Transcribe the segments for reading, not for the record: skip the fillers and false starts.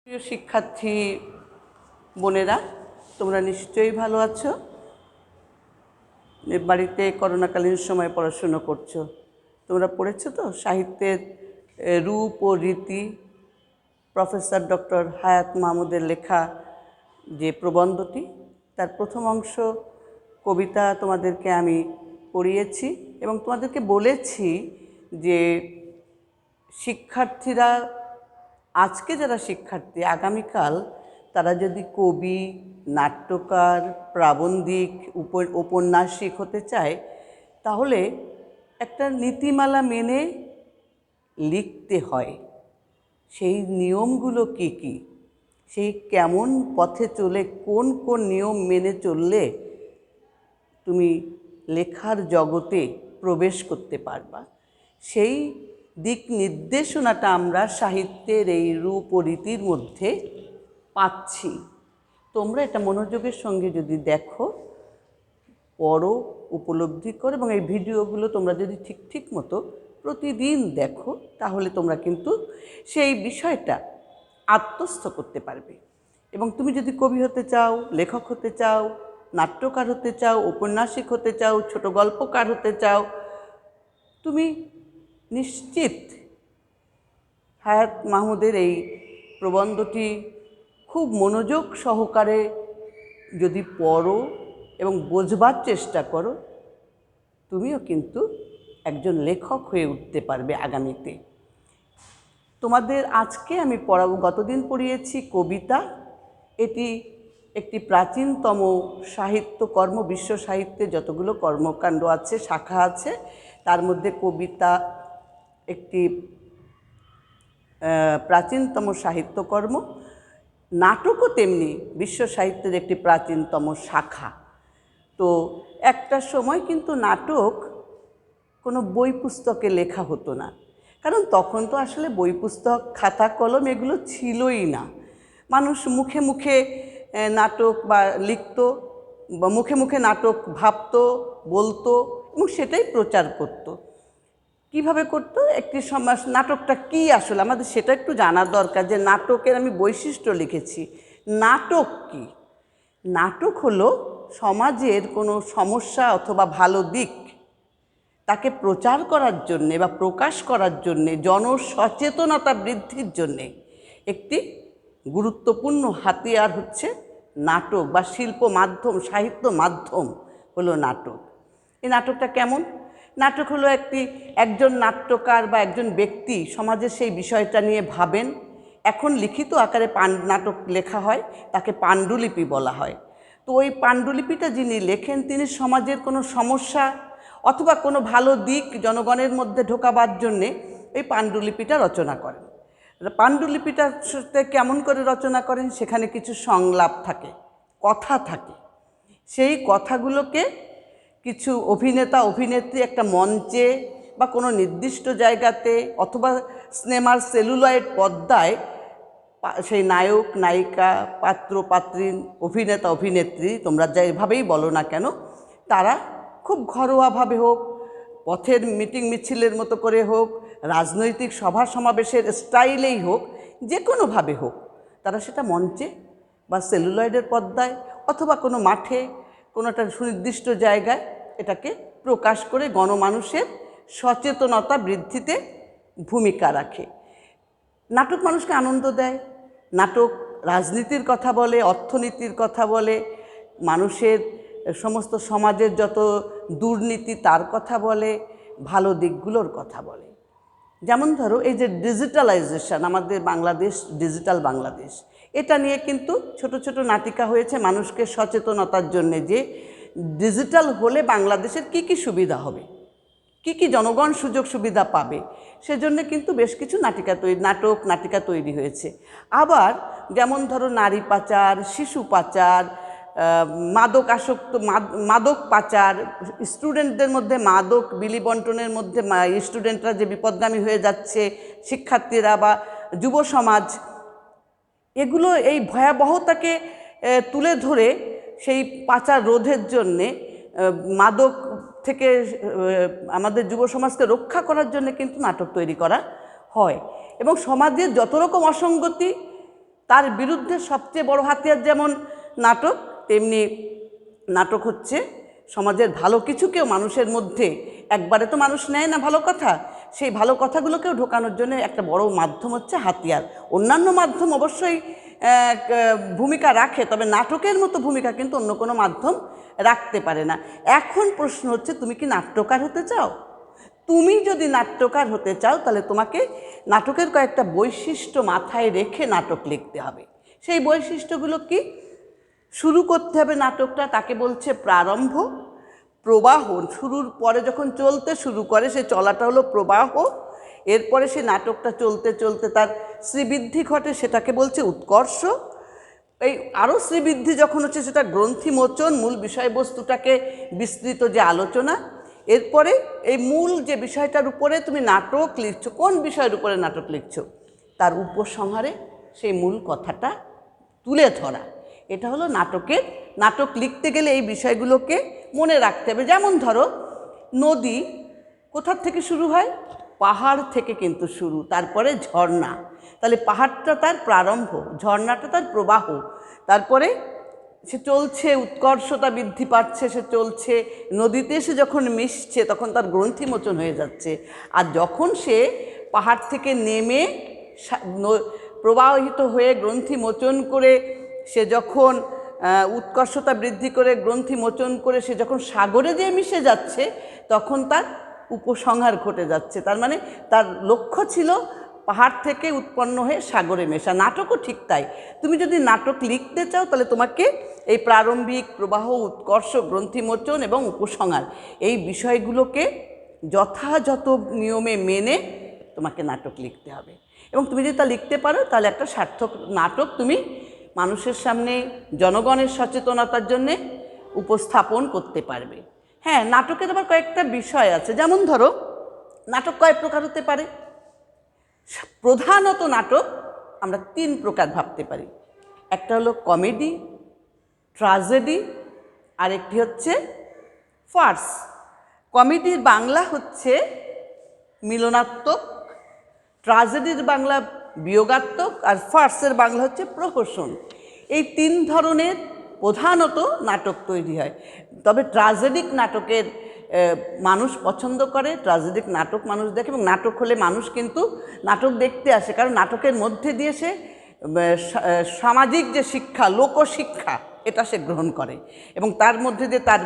প্রিয় শিক্ষার্থী বোনেরা, তোমরা নিশ্চয়ই ভালো আছো। বাড়িতে করোনাকালীন সময় পড়াশুনো করছো। তোমরা পড়েছো তো সাহিত্যের রূপ ও রীতি, প্রফেসর ডক্টর হায়াত মাহমুদের লেখা যে প্রবন্ধটি, তার প্রথম অংশ কবিতা তোমাদেরকে আমি পড়িয়েছি এবং তোমাদেরকে বলেছি যে শিক্ষার্থীরা, আজকে যারা শিক্ষার্থী, আগামীকাল তারা যদি কবি, নাট্যকার, প্রাবন্ধিক, ঔপন্যাসিক হতে চায়, তাহলে একটা নীতিমালা মেনে লিখতে হয়। সেই নিয়মগুলো কি কি, সেই কেমন পথে চলে, কোন কোন নিয়ম মেনে চললে তুমি লেখার জগতে প্রবেশ করতে পারবা, সেই দিক নির্দেশনাটা আমরা সাহিত্যের এই রূপ ও রীতির মধ্যে পাচ্ছি। তোমরা এটা মনোযোগের সঙ্গে যদি দেখো, পড়ো, উপলব্ধি করো এবং এই ভিডিওগুলো তোমরা যদি ঠিক মতো প্রতিদিন দেখো, তাহলে তোমরা কিন্তু সেই বিষয়টা আত্মস্থ করতে পারবে। এবং তুমি যদি কবি হতে চাও, লেখক হতে চাও, নাট্যকার হতে চাও, ঔপন্যাসিক হতে চাও, ছোট গল্পকার হতে চাও, তুমি নিশ্চিত হায়াত মাহমুদের এই প্রবন্ধটি খুব মনোযোগ সহকারে যদি পড়ো এবং বোঝবার চেষ্টা করো, তুমিও কিন্তু একজন লেখক হয়ে উঠতে পারবে আগামীতে। তোমাদের আজকে আমি পড়াবো, গতদিন পড়িয়েছি কবিতা। এটি একটি প্রাচীনতম সাহিত্যকর্ম। বিশ্ব সাহিত্যে যতগুলো কর্মকাণ্ড আছে, শাখা আছে, তার মধ্যে কবিতা একটি প্রাচীনতম সাহিত্যকর্ম। নাটকও তেমনি বিশ্ব সাহিত্যের একটি প্রাচীনতম শাখা। তো একটা সময় কিন্তু নাটক কোনো বই পুস্তকে লেখা হতো না, কারণ তখন তো আসলে বই পুস্তক, খাতা কলম এগুলো ছিলই না। মানুষ মুখে মুখে নাটক বা লিখতো, বা মুখে মুখে নাটক ভাবতো, বলতো এবং সেটাই প্রচার করতো। কিভাবে করতো? একটি সমাজ, নাটকটা কি আসলে আমাদের সেটা একটু জানার দরকার, যে নাটকের আমি বৈশিষ্ট্য লিখেছি। নাটক কি? নাটক হলো সমাজের কোনো সমস্যা অথবা ভালো দিক তাকে প্রচার করার জন্যে বা প্রকাশ করার জন্যে, জনসচেতনতা বৃদ্ধির জন্যে একটি গুরুত্বপূর্ণ হাতিয়ার হচ্ছে নাটক বা শিল্প মাধ্যম, সাহিত্য মাধ্যম হলো নাটক। এই নাটকটা কেমন? নাটক হলো একজন নাট্যকার বা একজন ব্যক্তি সমাজের সেই বিষয়টা নিয়ে ভাবেন। এখন লিখিত আকারে নাটক লেখা হয়, তাকে পাণ্ডুলিপি বলা হয়। তো ওই পাণ্ডুলিপিটা যিনি লেখেন, তিনি সমাজের কোনো সমস্যা অথবা কোনো ভালো দিক জনগণের মধ্যে ঢোকাবার জন্যে এই পাণ্ডুলিপিটা রচনা করেন। পাণ্ডুলিপিটা কেমন করে রচনা করেন? সেখানে কিছু সংলাপ থাকে, কথা থাকে। সেই কথাগুলোকে কিছু অভিনেতা অভিনেত্রী একটা মঞ্চে বা কোনো নির্দিষ্ট জায়গাতে অথবা সিনেমার সেলুলয়েড পর্দায় সেই নায়ক, নায়িকা, পাত্র, পাত্রী, অভিনেতা, অভিনেত্রী, তোমরা যেভাবেই বলো না কেন, তারা খুব ঘরোয়াভাবে হোক, পথের মিটিং মিছিলের মতো করে হোক, রাজনৈতিক সভা সমাবেশের স্টাইলেই হোক, যে কোনোভাবে হোক, তারা সেটা মঞ্চে বা সেলুলয়েডের পর্দায় অথবা কোনো মাঠে, কোনো একটা সুনির্দিষ্ট জায়গায় এটাকে প্রকাশ করে গণমানুষের সচেতনতা বৃদ্ধিতে ভূমিকা রাখে। নাটক মানুষকে আনন্দ দেয়। নাটক রাজনীতির কথা বলে, অর্থনীতির কথা বলে, মানুষের সমস্ত সমাজের যত দুর্নীতি তার কথা বলে, ভালো দিকগুলোর কথা বলে। যেমন ধরো, এই যে ডিজিটালাইজেশন, আমাদের বাংলাদেশ ডিজিটাল বাংলাদেশ, এটা নিয়ে কিন্তু ছোট ছোট নাটিকা হয়েছে মানুষকে সচেতনতার জন্যে, যে ডিজিটাল হলে বাংলাদেশের কি কি সুবিধা হবে, কি কি জনগণ সুযোগ সুবিধা পাবে, সেজন্য কিন্তু বেশ কিছু নাটিকা তৈরি হয়েছে। আবার যেমন ধরো নারী পাচার, শিশু পাচার, মাদক পাচার, স্টুডেন্টদের মধ্যে মাদক বিলি বন্টনের মধ্যে স্টুডেন্টরা যে বিপদগামী হয়ে যাচ্ছে, শিক্ষার্থীরা বা যুব সমাজ, এগুলো এই ভয়াবহতাকে তুলে ধরে সেই পাচার রোধের জন্যে, মাদক থেকে আমাদের যুব সমাজকে রক্ষা করার জন্য কিন্তু নাটক তৈরি করা হয়। এবং সমাজের যত রকম অসঙ্গতি তার বিরুদ্ধে সবচেয়ে বড় হাতিয়ার যেমন নাটক, তেমনি নাটক হচ্ছে সমাজের ভালো কিছুকেও মানুষের মধ্যে, একবারে তো মানুষ নেয় না ভালো কথা, সেই ভালো কথাগুলোকেও ঢোকানোর জন্য একটা বড় মাধ্যম হচ্ছে হাতিয়ার। অন্যান্য মাধ্যম অবশ্যই ভূমিকা রাখে, তবে নাটকের মতো ভূমিকা কিন্তু অন্য কোনো মাধ্যম রাখতে পারে না। এখন প্রশ্ন হচ্ছে, তুমি কি নাট্যকার হতে চাও? তুমি যদি নাট্যকার হতে চাও তাহলে তোমাকে নাটকের কয়েকটা বৈশিষ্ট্য মাথায় রেখে নাটক লিখতে হবে। সেই বৈশিষ্ট্যগুলো কি? শুরু করতে হবে নাটকটা, তাকে বলছে প্রারম্ভ। প্রবাহ, শুরুর পরে যখন চলতে শুরু করে সে চলাটা হলো প্রবাহ। এরপরে সে নাটকটা চলতে চলতে তার শ্রীবৃদ্ধি ঘটে, সেটাকে বলছে উৎকর্ষ। এই আরও শ্রীবৃদ্ধি যখন হচ্ছে সেটা গ্রন্থিমোচন, মূল বিষয়বস্তুটাকে বিস্তৃত যে আলোচনা। এরপরে এই মূল যে বিষয়টার উপরে তুমি নাটক লিখছো, কোন বিষয়ের উপরে নাটক লিখছো, তার উপসংহারে সেই মূল কথাটা তুলে ধরা। এটা হলো নাটকের, নাটক লিখতে গেলে এই বিষয়গুলোকে মনে রাখতে হবে। যেমন ধরো, নদী কোথার থেকে শুরু হয়? পাহাড় থেকে কিন্তু শুরু, তারপরে ঝর্ণা। তাহলে পাহাড়টা তার প্রারম্ভ, ঝর্ণাটা তার প্রবাহ, তারপরে সে চলছে, উৎকর্ষতা বৃদ্ধি পাচ্ছে, সে চলছে, নদীতে সে যখন মিশছে তখন তার গ্রন্থিমোচন হয়ে যাচ্ছে। আর যখন সে পাহাড় থেকে নেমে প্রবাহিত হয়ে গ্রন্থিমোচন করে সে যখন উৎকর্ষতা বৃদ্ধি করে গ্রন্থিমোচন করে সে যখন সাগরে যেয়ে মিশে যাচ্ছে, তখন তার উপসংহার ঘটে যাচ্ছে। তার মানে তার লক্ষ্য ছিল পাহাড় থেকে উৎপন্ন হয়ে সাগরে মেশা। নাটকও ঠিক তাই। তুমি যদি নাটক লিখতে চাও তাহলে তোমাকে এই প্রারম্ভিক, প্রবাহ, উৎকর্ষ, গ্রন্থিমোচন এবং উপসংহার, এই বিষয়গুলোকে যথাযথ নিয়মে মেনে তোমাকে নাটক লিখতে হবে। এবং তুমি যদি তা লিখতে পারো তাহলে একটা সার্থক নাটক তুমি মানুষের সামনে, জনগণের সচেতনতার জন্যে উপস্থাপন করতে পারবে। হ্যাঁ, নাটকের আবার কয়েকটা বিষয় আছে। যেমন ধরো, নাটক কয়েক প্রকার হতে পারে? প্রধানত নাটক আমরা 3 প্রকার ভাবতে পারি। একটা হলো কমেডি, ট্র্যাজেডি, আর একটি হচ্ছে ফার্স। কমেডির বাংলা হচ্ছে মিলনাত্মক, ট্র্যাজেডির বাংলা বিয়োগাত্মক, আর ফার্সের বাংলা হচ্ছে প্রহসন। এই 3 ধরনের প্রধানত নাটক তৈরি হয়। তবে ট্র্যাজেডিক নাটকের মানুষ পছন্দ করে, ট্র্যাজেডিক নাটক মানুষ দেখে, এবং নাটক হলে মানুষ কিন্তু নাটক দেখতে আসে, কারণ নাটকের মধ্যে দিয়ে সে সামাজিক যে শিক্ষা, লোকশিক্ষা, এটা সে গ্রহণ করে, এবং তার মধ্যে দিয়ে তার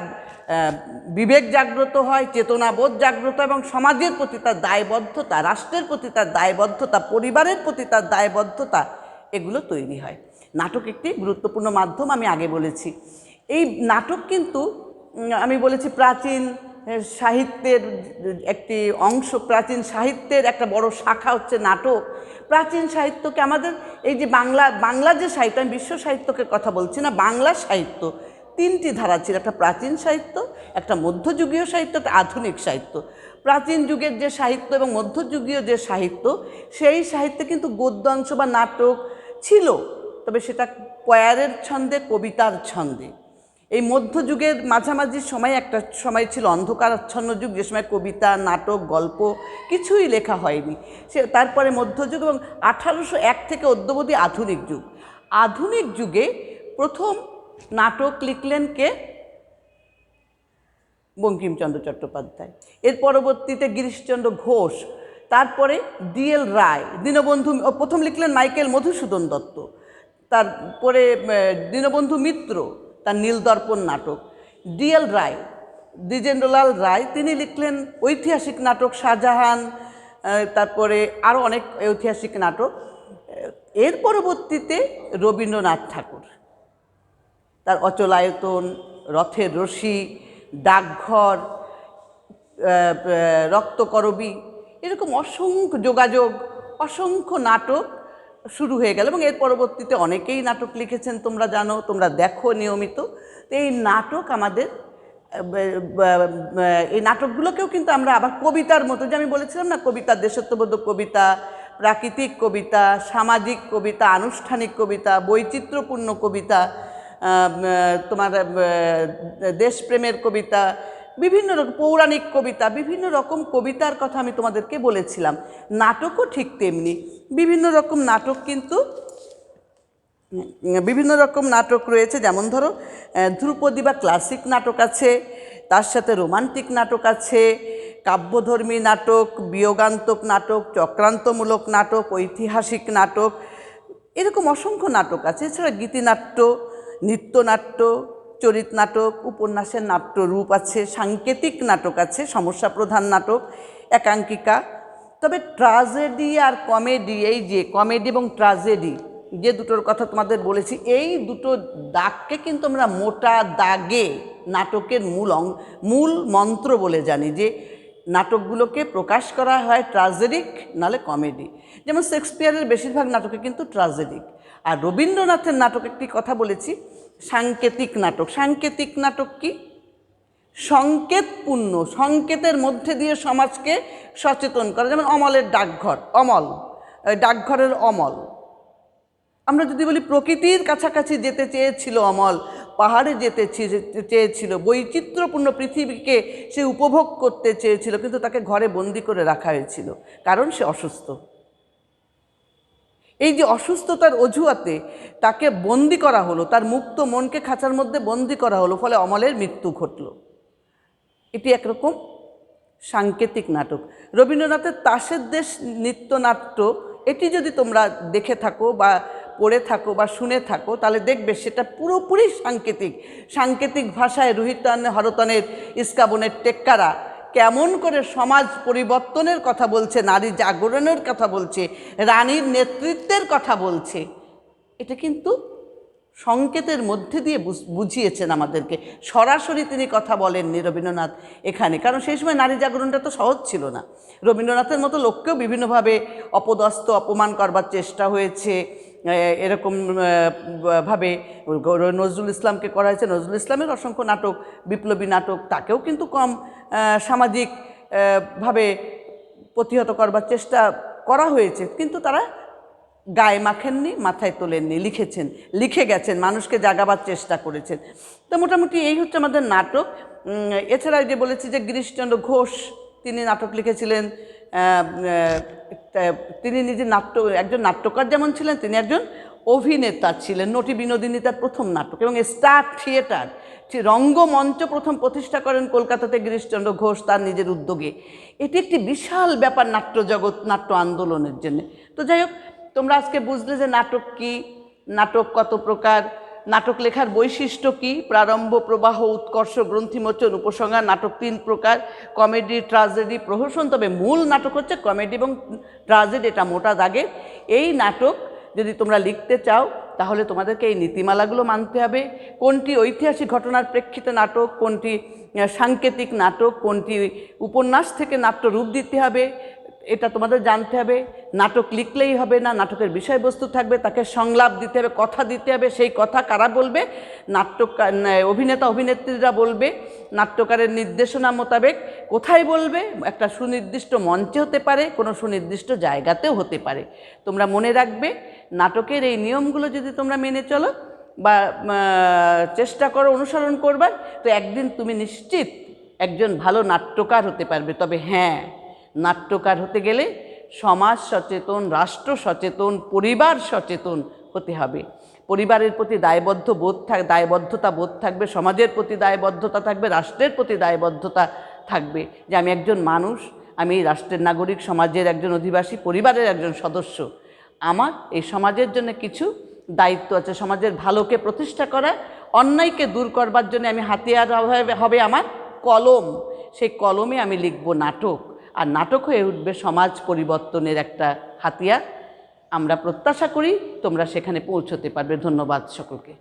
বিবেক জাগ্রত হয়, চেতনাবোধ জাগ্রত, এবং সমাজের প্রতি তার দায়বদ্ধতা, রাষ্ট্রের প্রতি তার দায়বদ্ধতা, পরিবারের প্রতি তার দায়বদ্ধতা, এগুলো তৈরি হয়। নাটক একটি গুরুত্বপূর্ণ মাধ্যম, আমি আগে বলেছি। এই নাটক কিন্তু আমি বলেছি প্রাচীন সাহিত্যের একটি অংশ, প্রাচীন সাহিত্যের একটা বড় শাখা হচ্ছে নাটক। প্রাচীন সাহিত্যকে আমাদের এই যে বাংলা যে সাহিত্য, আমি বিশ্ব সাহিত্যকে কথা বলছি না, বাংলা সাহিত্য 3টি ধারা ছিল। একটা প্রাচীন সাহিত্য, একটা মধ্যযুগীয় সাহিত্য, একটা আধুনিক সাহিত্য। প্রাচীন যুগের যে সাহিত্য এবং মধ্যযুগীয় যে সাহিত্য, সেই সাহিত্যে কিন্তু গদ্যাংশ বা নাটক ছিল, তবে সেটা পয়ারের ছন্দে, কবিতার ছন্দে। এই মধ্যযুগের মাঝামাঝি সময় একটা সময় ছিল অন্ধকারাচ্ছন্ন যুগ, যে সময় কবিতা, নাটক, গল্প কিছুই লেখা হয়নি। তারপরে মধ্যযুগ এবং 1801 থেকে অদ্যাবধি আধুনিক যুগ। আধুনিক যুগে প্রথম নাটক লিখলেন কে? বঙ্কিমচন্দ্র চট্টোপাধ্যায়। এর পরবর্তীতে গিরিশচন্দ্র ঘোষ, তারপরে DL রায়, দীনবন্ধু, প্রথম লিখলেন মাইকেল মধুসূদন দত্ত, তারপরে দীনবন্ধু মিত্র, তার নীলদর্পণ নাটক। DL রায়, দ্বিজেন্দ্রলাল রায়, তিনি লিখলেন ঐতিহাসিক নাটক শাহজাহান, তারপরে আরও অনেক ঐতিহাসিক নাটক। এর পরবর্তীতে রবীন্দ্রনাথ ঠাকুর, তার অচলায়তন, রথের রশি, ডাকঘর, রক্তকরবী, এরকম অসংখ্য যোগাযোগ, অসংখ্য নাটক শুরু হয়ে গেল। এবং এর পরবর্তীতে অনেকেই নাটক লিখেছেন, তোমরা জানো, তোমরা দেখো নিয়মিত। তো এই নাটক আমাদের, এই নাটকগুলোকেও কিন্তু আমরা আবার কবিতার মতো, যে আমি বলেছিলাম না, কবিতা, দেশাত্মবোধক কবিতা, প্রাকৃতিক কবিতা, সামাজিক কবিতা, আনুষ্ঠানিক কবিতা, বৈচিত্র্যপূর্ণ কবিতা, তোমার দেশপ্রেমের কবিতা, বিভিন্ন রকম পৌরাণিক কবিতা, বিভিন্ন রকম কবিতার কথা আমি তোমাদেরকে বলেছিলাম। নাটকও ঠিক তেমনি, বিভিন্ন রকম নাটক কিন্তু বিভিন্ন রকম নাটক রয়েছে, যেমন ধরো ধ্রুপদী বা ক্লাসিক নাটক আছে, তার সাথে রোমান্টিক নাটক আছে, কাব্যধর্মী নাটক, বিয়োগান্তক নাটক, চক্রান্তমূলক নাটক, ঐতিহাসিক নাটক, এরকম অসংখ্য নাটক আছে। এছাড়া গীতিনাট্য, নৃত্যনাট্য, চরিত নাটক, উপন্যাসের নাট্য রূপ আছে, সাংকেতিক নাটক আছে, সমস্যা প্রধান নাটক, একাঙ্কিকা। তবে ট্র্যাজেডি আর কমেডি, এই যে কমেডি এবং ট্র্যাজেডি যে দুটোর কথা তোমাদের বলেছি, এই দুটো দাগকে কিন্তু আমরা মোটা দাগে নাটকের মূল মন্ত্র বলে জানি, যে নাটকগুলোকে প্রকাশ করা হয় ট্র্যাজেডিক নালে কমেডি। যেমন শেক্সপিয়ারের বেশিরভাগ নাটকে কিন্তু ট্র্যাজেডিক। আর রবীন্দ্রনাথের নাটক একটি কথা বলেছি, সাংকেতিক নাটক। সাংকেতিক নাটক কি? সংকেতপূর্ণ, সংকেতের মধ্যে দিয়ে সমাজকে সচেতন করা। যেমন অমলের ডাকঘর, অমল, ডাকঘরের অমল। আমরা যদি বলি প্রকৃতির কাছাকাছি যেতে চেয়েছিল অমল, পাহাড়ে যেতে চেয়েছিল, বৈচিত্র্যপূর্ণ পৃথিবীকে সে উপভোগ করতে চেয়েছিল, কিন্তু তাকে ঘরে বন্দি করে রাখা হয়েছিল, কারণ সে অসুস্থ। এই যে অসুস্থতার অজুহাতে তাকে বন্দি করা হলো, তার মুক্ত মনকে খাঁচার মধ্যে বন্দি করা হলো, ফলে অমলের মৃত্যু ঘটল। এটি একরকম সাংকেতিক নাটক। রবীন্দ্রনাথের তাসের দেশ নৃত্যনাট্য, এটি যদি তোমরা দেখে থাকো বা পড়ে থাকো বা শুনে থাকো, তাহলে দেখবে সেটা পুরোপুরি সাংকেতিক। সাংকেতিক ভাষায় রোহিতান হরতনের ইস্কাবনের টেক্কারা কেমন করে সমাজ পরিবর্তনের কথা বলছে, নারী জাগরণের কথা বলছে, রানীর নেতৃত্বের কথা বলছে, এটা কিন্তু সংকেতের মধ্যে দিয়ে বুঝিয়েছেন আমাদেরকে। সরাসরি তিনি কথা বলেননি রবীন্দ্রনাথ এখানে, কারণ সেই সময় নারী জাগরণটা তো সহজ ছিল না। রবীন্দ্রনাথের মতো লোককেও বিভিন্নভাবে অপদস্থ, অপমান করবার চেষ্টা হয়েছে, এরকম ভাবে নজরুল ইসলামকে করা হয়েছে। নজরুল ইসলামের অসংখ্য নাটক, বিপ্লবী নাটক, তাকেও কিন্তু কম সামাজিক ভাবে প্রতিহত করবার চেষ্টা করা হয়েছে, কিন্তু তারা গায়ে মাখেননি, মাথায় তোলেননি, লিখেছেন, লিখে গেছেন, মানুষকে জাগাবার চেষ্টা করেছেন। তো মোটামুটি এই হচ্ছে আমাদের নাটক। এছাড়া যে বলেছি যে গিরিশচন্দ্র ঘোষ, তিনি নাটক লিখেছিলেন। তিনি নিজে একজন নাট্যকার যেমন ছিলেন, তিনি একজন অভিনেতা ছিলেন। নটি বিনোদিনী তার প্রথম নাটক, এবং স্টার থিয়েটার, রঙ্গমঞ্চ প্রথম প্রতিষ্ঠা করেন কলকাতাতে গিরিশচন্দ্র ঘোষ তার নিজের উদ্যোগে। এটি একটি বিশাল ব্যাপার নাট্যজগৎ, নাট্য আন্দোলনের জন্য। তো যাই হোক, তোমরা আজকে বুঝলে যে নাটক কি, নাটক কত প্রকার, নাটক লেখার বৈশিষ্ট্য কি, প্রারম্ভ, প্রবাহ, উৎকর্ষ, গ্রন্থিমোচন, উপসংহার। নাটক 3 প্রকার, কমেডি, ট্র্যাজেডি, প্রহসন। তবে মূল নাটক হচ্ছে কমেডি এবং ট্র্যাজেডি, এটা মোটা দাগে। এই নাটক যদি তোমরা লিখতে চাও, তাহলে তোমাদেরকে এই নীতিমালাগুলো মানতে হবে। কোনটি ঐতিহাসিক ঘটনার প্রেক্ষিতে নাটক, কোনটি সাংকেতিক নাটক, কোনটি উপন্যাস থেকে নাট্য রূপ দিতে হবে, এটা তোমাদের জানতে হবে। নাটক লিখলেই হবে না, নাটকের বিষয়বস্তু থাকবে, তাকে সংলাপ দিতে হবে, কথা দিতে হবে। সেই কথা কারা বলবে? নাট্যকার, অভিনেতা অভিনেত্রীরা বলবে। নাট্যকারের নির্দেশনা মোতাবেক কোথায় বলবে? একটা সুনির্দিষ্ট মঞ্চে হতে পারে, কোনো সুনির্দিষ্ট জায়গাতেও হতে পারে। তোমরা মনে রাখবে, নাটকের এই নিয়মগুলো যদি তোমরা মেনে চলো বা চেষ্টা করো অনুসরণ করবার, তো একদিন তুমি নিশ্চিত একজন ভালো নাট্যকার হতে পারবে। তবে হ্যাঁ, নাট্যকার হতে গেলে সমাজ সচেতন, রাষ্ট্র সচেতন, পরিবার সচেতন হতে হবে। পরিবারের প্রতি দায়বদ্ধতা বোধ থাকবে, সমাজের প্রতি দায়বদ্ধতা থাকবে, রাষ্ট্রের প্রতি দায়বদ্ধতা থাকবে, যে আমি একজন মানুষ, আমি রাষ্ট্রের নাগরিক, সমাজের একজন অধিবাসী, পরিবারের একজন সদস্য। আমার এই সমাজের জন্য কিছু দায়িত্ব আছে। সমাজের ভালোকে প্রতিষ্ঠা করা, অন্যায়কে দূর করবার জন্য আমি হাতিয়ার হবে আমার কলম। সেই কলমে আমি লিখব নাটক, আর নাটক হয়ে উঠবে সমাজ পরিবর্তনের একটা হাতিয়ার। আমরা প্রত্যাশা করি তোমরা সেখানে পৌঁছতে পারবে। ধন্যবাদ সকলকে।